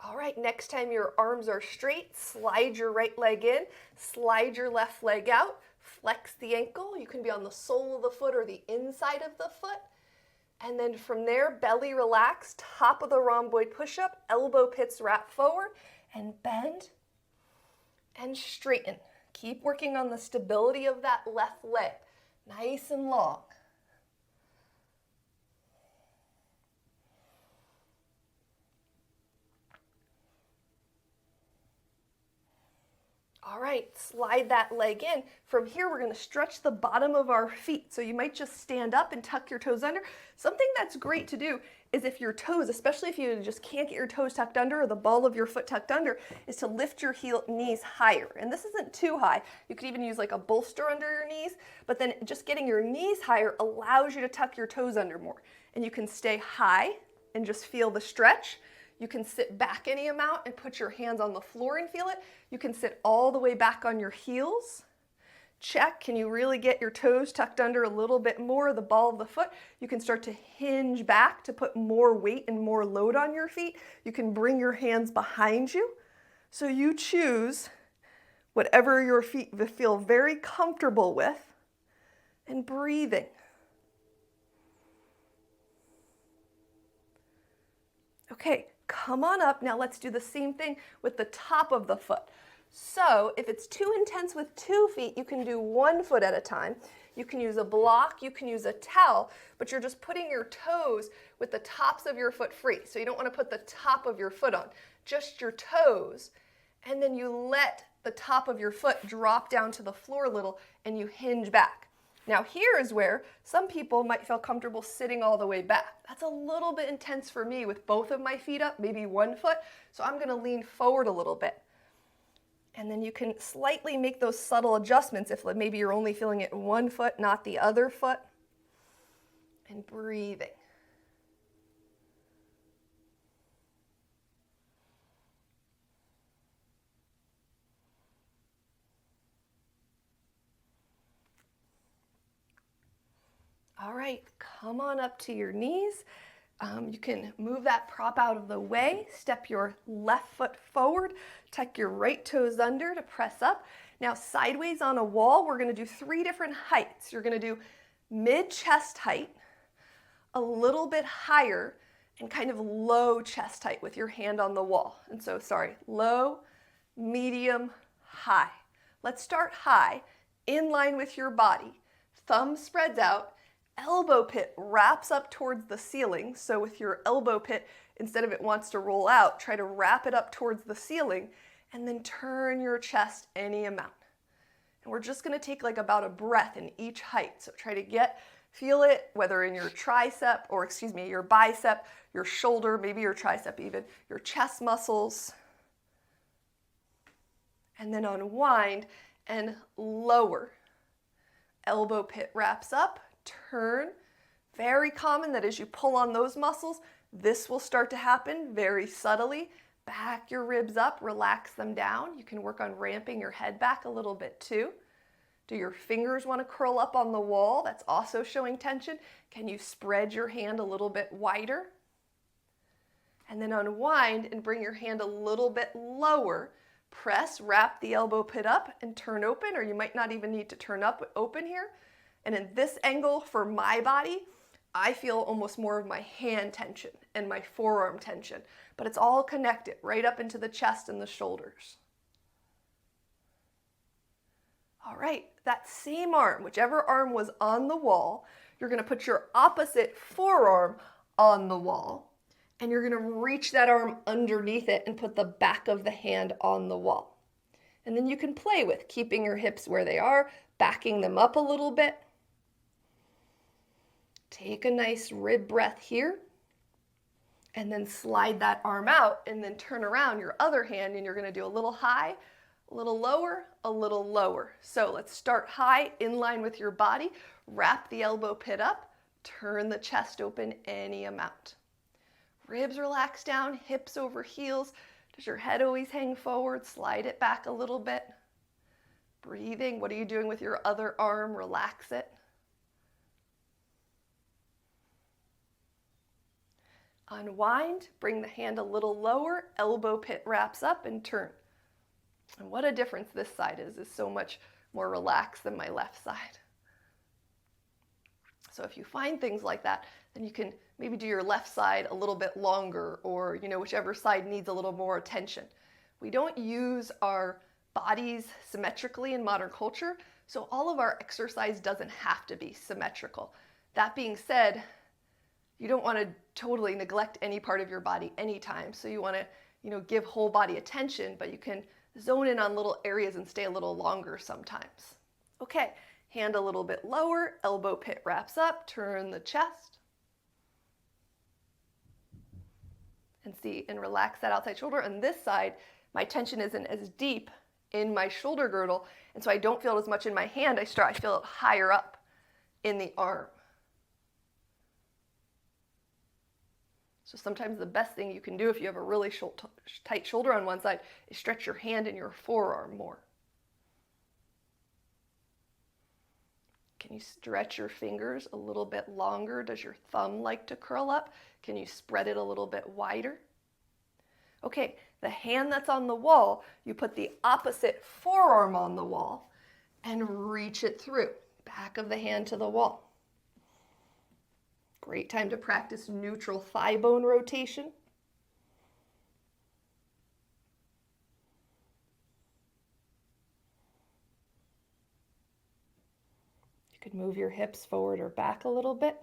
All right, next time your arms are straight, slide your right leg in, slide your left leg out, flex the ankle. You can be on the sole of the foot or the inside of the foot. And then from there, belly relaxed, top of the rhomboid push-up, elbow pits wrap forward, and bend and straighten. Keep working on the stability of that left leg, nice and long. All right, slide that leg in. From here, we're going to stretch the bottom of our feet. So you might just stand up and tuck your toes under. Something that's great to do is if your toes, especially if you just can't get your toes tucked under or the ball of your foot tucked under, is to lift your knees higher. And this isn't too high. You could even use like a bolster under your knees, but then just getting your knees higher allows you to tuck your toes under more. And you can stay high and just feel the stretch. You can sit back any amount and put your hands on the floor and feel it. You can sit all the way back on your heels. Check, can you really get your toes tucked under a little bit more of the ball of the foot? You can start to hinge back to put more weight and more load on your feet. You can bring your hands behind you. So you choose whatever your feet feel very comfortable with, and breathing. Okay, come on up. Now let's do the same thing with the top of the foot. So if it's too intense with 2 feet, you can do 1 foot at a time. You can use a block, you can use a towel, but you're just putting your toes with the tops of your foot free. So you don't want to put the top of your foot on, just your toes. And then you let the top of your foot drop down to the floor a little and you hinge back. Now here is where some people might feel comfortable sitting all the way back. That's a little bit intense for me with both of my feet up, maybe 1 foot. So I'm going to lean forward a little bit. And then you can slightly make those subtle adjustments if maybe you're only feeling it in 1 foot, not the other foot. And breathing. All right, come on up to your knees. You can move that prop out of the way, step your left foot forward, tuck your right toes under to press up. Now sideways on a wall, we're going to do 3 different heights. You're going to do mid-chest height, a little bit higher, and kind of low chest height with your hand on the wall. And so, low, medium, high. Let's start high, in line with your body. Thumb spreads out. Elbow pit wraps up towards the ceiling. So with your elbow pit, instead of it wants to roll out, try to wrap it up towards the ceiling and then turn your chest any amount. And we're just going to take like about a breath in each height. So try to feel it, whether in your tricep or your bicep, your shoulder, maybe your tricep even, your chest muscles. And then unwind and lower. Elbow pit wraps up. Turn. Very common that as you pull on those muscles, this will start to happen very subtly. Back your ribs up, relax them down. You can work on ramping your head back a little bit too. Do your fingers want to curl up on the wall? That's also showing tension. Can you spread your hand a little bit wider? And then unwind and bring your hand a little bit lower. Press, wrap the elbow pit up and turn open, or you might not even need to turn open here. And in this angle for my body, I feel almost more of my hand tension and my forearm tension, but it's all connected right up into the chest and the shoulders. All right, that same arm, whichever arm was on the wall, you're going to put your opposite forearm on the wall, and you're going to reach that arm underneath it and put the back of the hand on the wall. And then you can play with keeping your hips where they are, backing them up a little bit. Take a nice rib breath here, and then slide that arm out, and then turn around your other hand, and you're going to do a little high, a little lower, a little lower. So let's start high, in line with your body. Wrap the elbow pit up, turn the chest open any amount. Ribs relax down, hips over heels. Does your head always hang forward? Slide it back a little bit. Breathing. What are you doing with your other arm? Relax it. Unwind, bring the hand a little lower, elbow pit wraps up and turn. And what a difference this side is so much more relaxed than my left side. So if you find things like that, then you can maybe do your left side a little bit longer, or whichever side needs a little more attention. We don't use our bodies symmetrically in modern culture, so all of our exercise doesn't have to be symmetrical. That being said, you don't want to totally neglect any part of your body anytime. So you want to, give whole body attention, but you can zone in on little areas and stay a little longer sometimes. Okay, hand a little bit lower, elbow pit wraps up, turn the chest. And relax that outside shoulder. On this side, my tension isn't as deep in my shoulder girdle, and so I don't feel it as much in my hand. I feel it higher up in the arm. So sometimes the best thing you can do if you have a really tight shoulder on one side is stretch your hand and your forearm more. Can you stretch your fingers a little bit longer? Does your thumb like to curl up? Can you spread it a little bit wider? Okay, the hand that's on the wall, you put the opposite forearm on the wall and reach it through. Back of the hand to the wall. Great time to practice neutral thigh bone rotation. You could move your hips forward or back a little bit.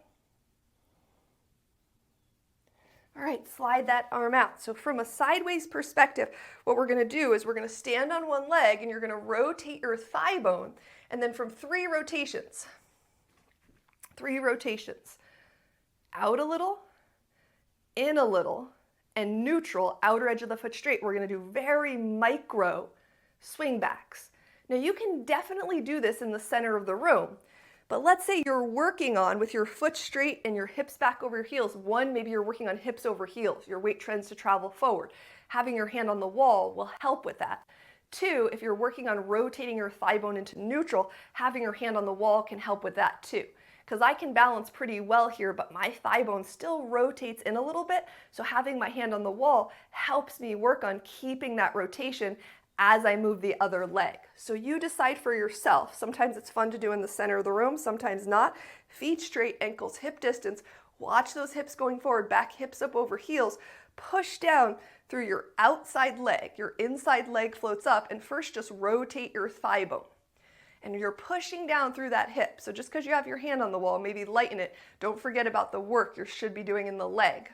All right, slide that arm out. So from a sideways perspective, what we're going to do is we're going to stand on one leg and you're going to rotate your thigh bone. And then from three rotations, out a little, in a little, and neutral, outer edge of the foot straight. We're going to do very micro swing backs. Now you can definitely do this in the center of the room, but let's say you're working on with your foot straight and your hips back over your heels. One, maybe you're working on hips over heels. Your weight trends to travel forward. Having your hand on the wall will help with that. Two, if you're working on rotating your thigh bone into neutral, having your hand on the wall can help with that too. Because I can balance pretty well here, but my thigh bone still rotates in a little bit, so having my hand on the wall helps me work on keeping that rotation as I move the other leg. So you decide for yourself. Sometimes it's fun to do in the center of the room, sometimes not. Feet straight, ankles hip distance. Watch those hips going forward, back hips up over heels. Push down through your outside leg. Your inside leg floats up, and first just rotate your thigh bone. And you're pushing down through that hip. So just because you have your hand on the wall, maybe lighten it. Don't forget about the work you should be doing in the leg.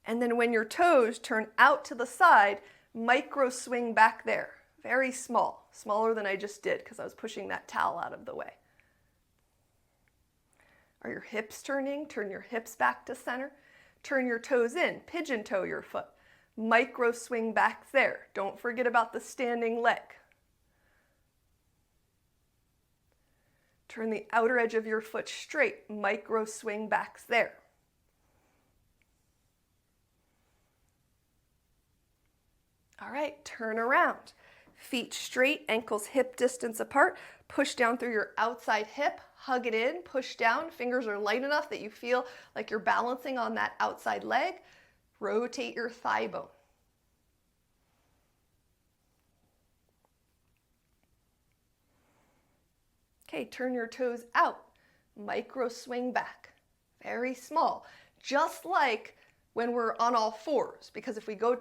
And then when your toes turn out to the side, micro swing back there. Very small, smaller than I just did because I was pushing that towel out of the way. Are your hips turning? Turn your hips back to center. Turn your toes in, pigeon toe your foot. Micro swing back there. Don't forget about the standing leg. Turn the outer edge of your foot straight, micro swing backs there. All right, turn around. Feet straight, ankles hip distance apart. Push down through your outside hip, hug it in, push down. Fingers are light enough that you feel like you're balancing on that outside leg. Rotate your thigh bone. Okay, turn your toes out. Micro swing back. Very small. Just like when we're on all fours, because if we go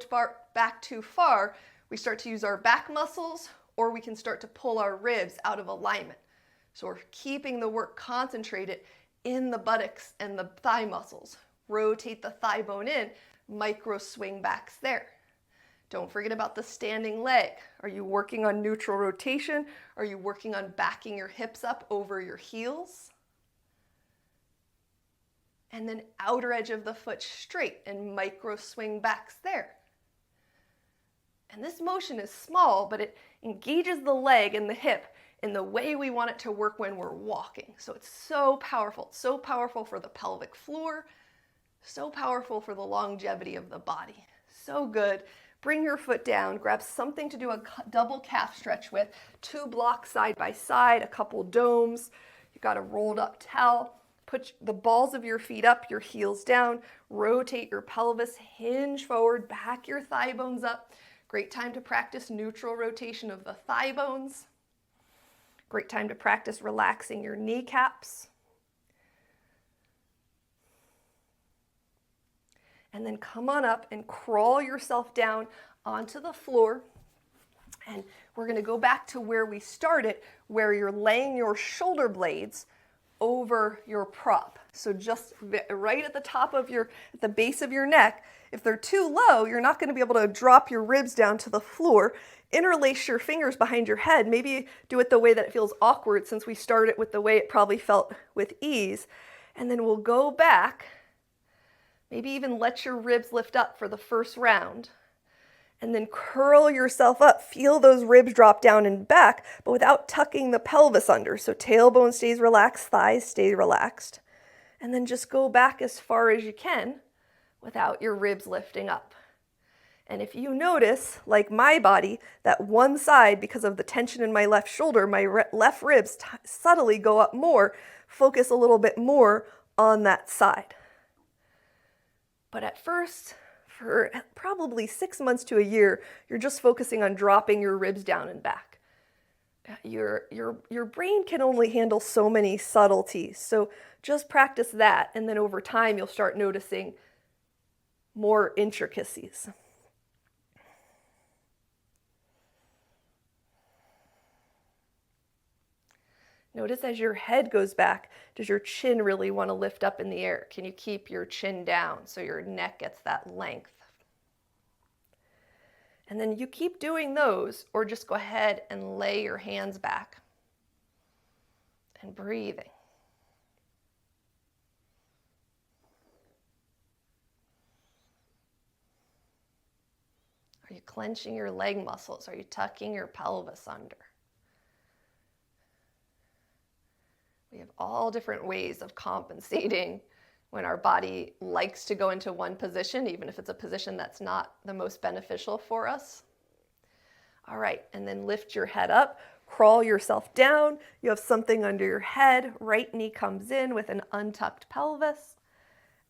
back too far, we start to use our back muscles, or we can start to pull our ribs out of alignment. So we're keeping the work concentrated in the buttocks and the thigh muscles. Rotate the thigh bone in, micro swing backs there. Don't forget about the standing leg. Are you working on neutral rotation? Are you working on backing your hips up over your heels? And then outer edge of the foot straight and micro swing backs there. And this motion is small, but it engages the leg and the hip in the way we want it to work when we're walking. So it's so powerful. It's so powerful for the pelvic floor, so powerful for the longevity of the body. So good. Bring your foot down, grab something to do a double calf stretch with, 2 blocks side by side, a couple domes. You've got a rolled up towel. Put the balls of your feet up, your heels down, rotate your pelvis, hinge forward, back your thigh bones up. Great time to practice neutral rotation of the thigh bones. Great time to practice relaxing your kneecaps. And then come on up and crawl yourself down onto the floor. And we're going to go back to where we started, where you're laying your shoulder blades over your prop. So just right at the top of at the base of your neck. If they're too low, you're not going to be able to drop your ribs down to the floor. Interlace your fingers behind your head. Maybe do it the way that it feels awkward, since we started with the way it probably felt with ease. And then we'll go back. Maybe even let your ribs lift up for the first round. And then curl yourself up. Feel those ribs drop down and back, but without tucking the pelvis under. So tailbone stays relaxed, thighs stay relaxed. And then just go back as far as you can without your ribs lifting up. And if you notice, like my body, that one side, because of the tension in my left shoulder, my left ribs subtly go up more, focus a little bit more on that side. But at first, for probably 6 months to a year, you're just focusing on dropping your ribs down and back. Your brain can only handle so many subtleties. So just practice that, and then over time, you'll start noticing more intricacies. Notice as your head goes back, does your chin really want to lift up in the air? Can you keep your chin down so your neck gets that length? And then you keep doing those, or just go ahead and lay your hands back and breathing. Are you clenching your leg muscles? Are you tucking your pelvis under? We have all different ways of compensating when our body likes to go into one position, even if it's a position that's not the most beneficial for us. All right, and then lift your head up, crawl yourself down. You have something under your head. Right knee comes in with an untucked pelvis,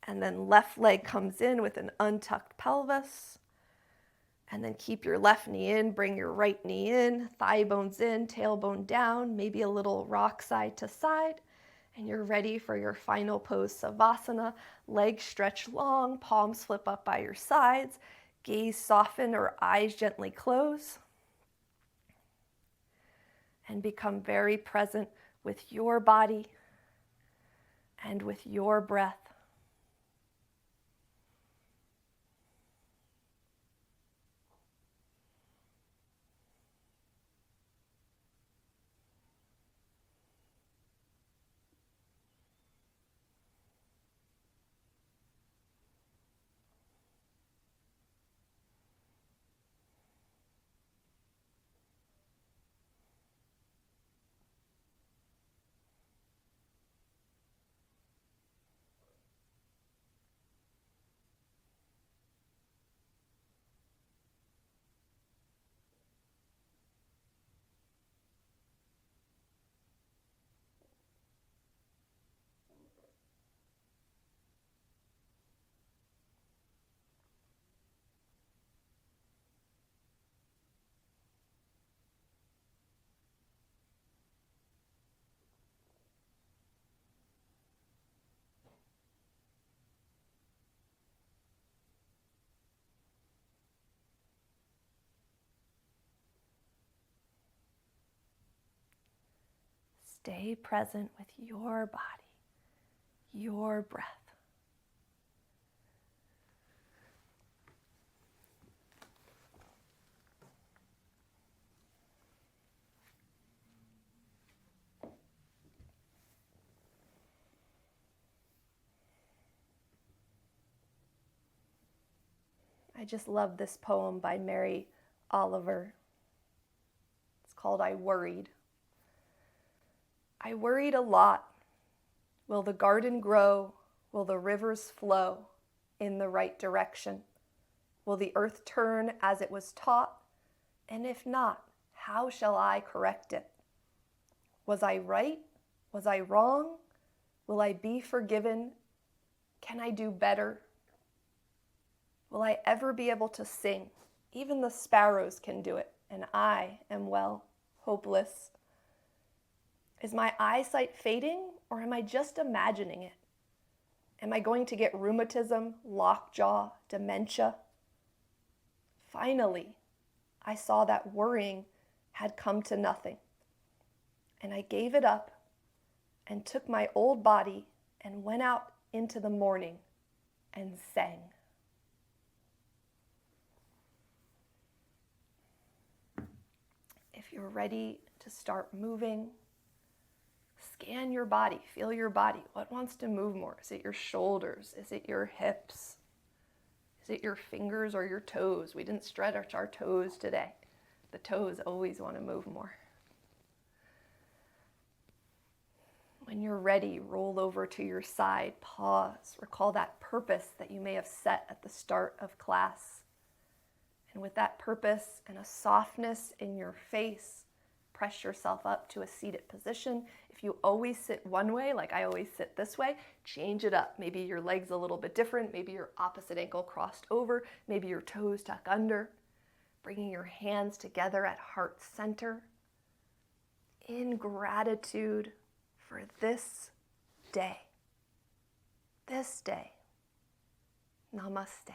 and then left leg comes in with an untucked pelvis. And then keep your left knee in, bring your right knee in, thigh bones in, tailbone down, maybe a little rock side to side. And you're ready for your final pose, Savasana. Legs stretch long, palms flip up by your sides, gaze soften or eyes gently close. And become very present with your body and with your breath. stay present with your body, your breath. I just love this poem by Mary Oliver. It's called I Worried. I worried a lot. Will the garden grow? Will the rivers flow in the right direction? Will the earth turn as it was taught? And if not, how shall I correct it? Was I right? Was I wrong? Will I be forgiven? Can I do better? Will I ever be able to sing? Even the sparrows can do it, and I am, well, hopeless. Is my eyesight fading, or am I just imagining it? Am I going to get rheumatism, lockjaw, dementia? Finally, I saw that worrying had come to nothing, and I gave it up and took my old body and went out into the morning and sang. If you're ready to start moving, scan your body, feel your body. What wants to move more? Is it your shoulders? Is it your hips? Is it your fingers or your toes? We didn't stretch our toes today. The toes always want to move more. When you're ready, roll over to your side, pause, recall that purpose that you may have set at the start of class. And with that purpose and a softness in your face, press yourself up to a seated position. If you always sit one way, like I always sit this way, change it up. Maybe your leg's a little bit different. Maybe your opposite ankle crossed over. Maybe your toes tuck under. Bringing your hands together at heart center. In gratitude for this day. This day. Namaste.